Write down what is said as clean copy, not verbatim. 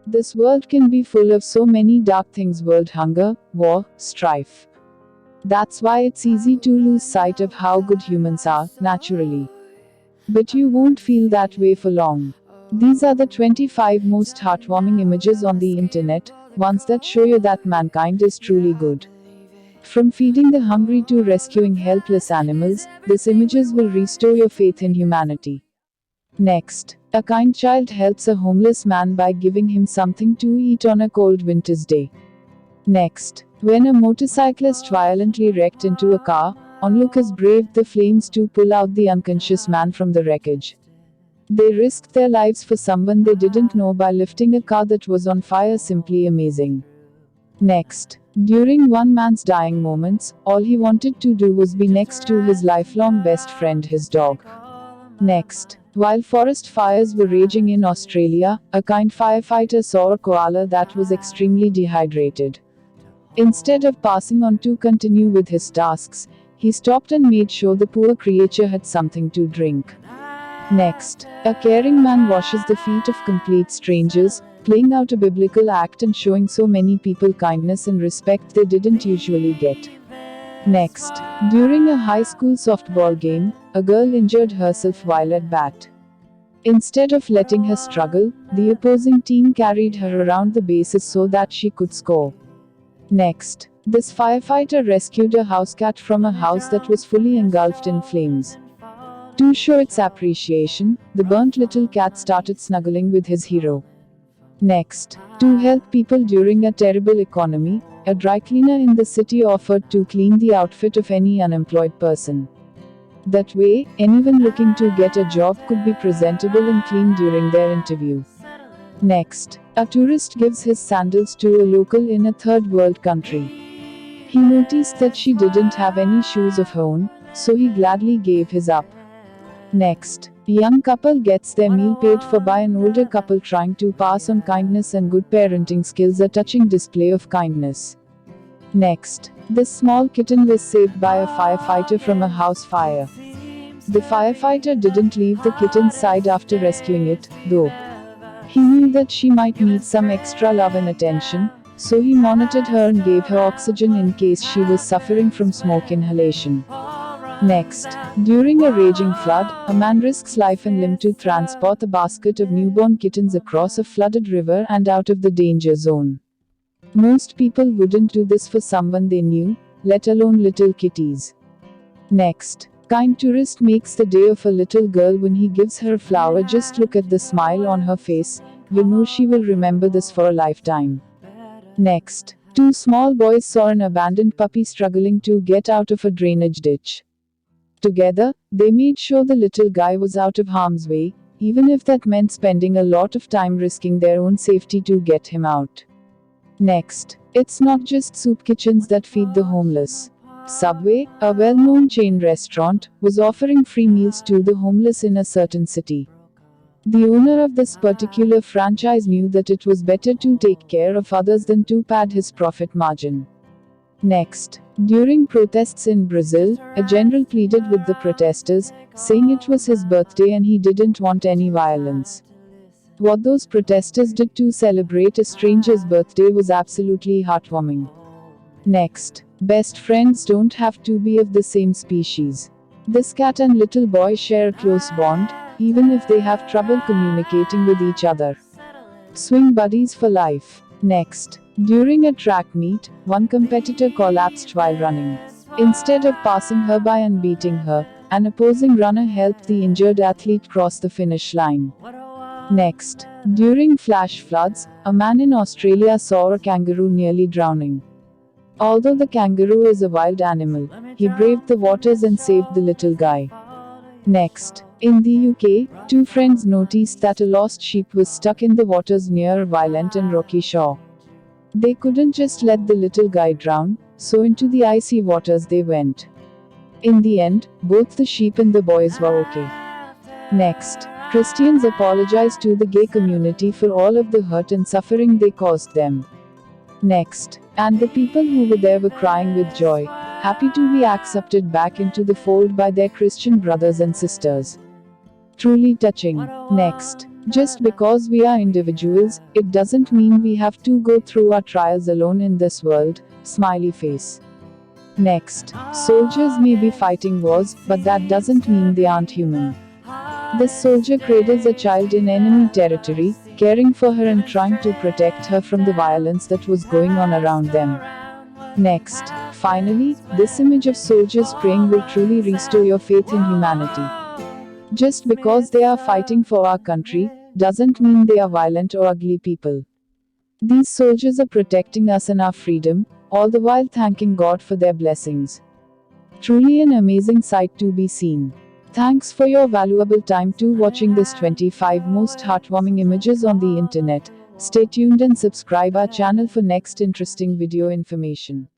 This world can be full of so many dark things: world hunger, war, strife. That's why it's easy to lose sight of how good humans are, naturally. But you won't feel that way for long. These are the 25 most heartwarming images on the internet, ones that show you that mankind is truly good. From feeding the hungry to rescuing helpless animals, these images will restore your faith in humanity. Next, a kind child helps a homeless man by giving him something to eat on a cold winter's day. Next, when a motorcyclist violently wrecked into a car, onlookers braved the flames to pull out the unconscious man from the wreckage. They risked their lives for someone they didn't know by lifting a car that was on fire. Simply amazing. Next, during one man's dying moments, all he wanted to do was be next to his lifelong best friend, his dog. Next, while forest fires were raging in Australia, a kind firefighter saw a koala that was extremely dehydrated. Instead of passing on to continue with his tasks, he stopped and made sure the poor creature had something to drink. Next, a caring man washes the feet of complete strangers, playing out a biblical act and showing so many people kindness and respect they didn't usually get. Next, during a high school softball game, a girl injured herself while at bat. Instead of letting her struggle, the opposing team carried her around the bases so that she could score. Next, this firefighter rescued a house cat from a house that was fully engulfed in flames. To show its appreciation, the burnt little cat started snuggling with his hero. Next, to help people during a terrible economy, a dry cleaner in the city offered to clean the outfit of any unemployed person. That way, anyone looking to get a job could be presentable and clean during their interview. Next, a tourist gives his sandals to a local in a third world country. He noticed that she didn't have any shoes of her own, so he gladly gave his up. Next, a young couple gets their meal paid for by an older couple trying to pass on kindness and good parenting skills, a touching display of kindness. Next, this small kitten was saved by a firefighter from a house fire. The firefighter didn't leave the kitten's side after rescuing it, though. He knew that she might need some extra love and attention, so he monitored her and gave her oxygen in case she was suffering from smoke inhalation. Next, during a raging flood, a man risks life and limb to transport a basket of newborn kittens across a flooded river and out of the danger zone. Most people wouldn't do this for someone they knew, let alone little kitties. Next, kind tourist makes the day of a little girl when he gives her a flower. Just look at the smile on her face, you know she will remember this for a lifetime. Next, two small boys saw an abandoned puppy struggling to get out of a drainage ditch. Together, they made sure the little guy was out of harm's way, even if that meant spending a lot of time risking their own safety to get him out. Next, it's not just soup kitchens that feed the homeless. Subway, a well-known chain restaurant, was offering free meals to the homeless in a certain city. The owner of this particular franchise knew that it was better to take care of others than to pad his profit margin. Next, during protests in Brazil, a general pleaded with the protesters, saying it was his birthday and he didn't want any violence. What those protesters did to celebrate a stranger's birthday was absolutely heartwarming. Next, best friends don't have to be of the same species. This cat and little boy share a close bond, even if they have trouble communicating with each other. Swing buddies for life. Next, during a track meet, one competitor collapsed while running. Instead of passing her by and beating her, an opposing runner helped the injured athlete cross the finish line. Next, during flash floods, a man in Australia saw a kangaroo nearly drowning. Although the kangaroo is a wild animal, he braved the waters and saved the little guy. Next, in the UK, two friends noticed that a lost sheep was stuck in the waters near a violent and rocky shore. They couldn't just let the little guy drown, so into the icy waters they went. In the end, both the sheep and the boys were okay. Next, Christians apologized to the gay community for all of the hurt and suffering they caused them. Next, and the people who were there were crying with joy, happy to be accepted back into the fold by their Christian brothers and sisters. Truly touching. Next, Just because we are individuals, it doesn't mean we have to go through our trials alone in this world. Smiley face. Next, soldiers may be fighting wars, but that doesn't mean they aren't human. This soldier cradles a child in enemy territory, caring for her and trying to protect her from the violence that was going on around them. Next, finally, this image of soldiers praying will truly restore your faith in humanity. Just because they are fighting for our country, doesn't mean they are violent or ugly people. These soldiers are protecting us and our freedom, all the while thanking God for their blessings. Truly an amazing sight to be seen. Thanks for your valuable time to watching this 25 most heartwarming images on the internet. Stay tuned and subscribe our channel for next interesting video information.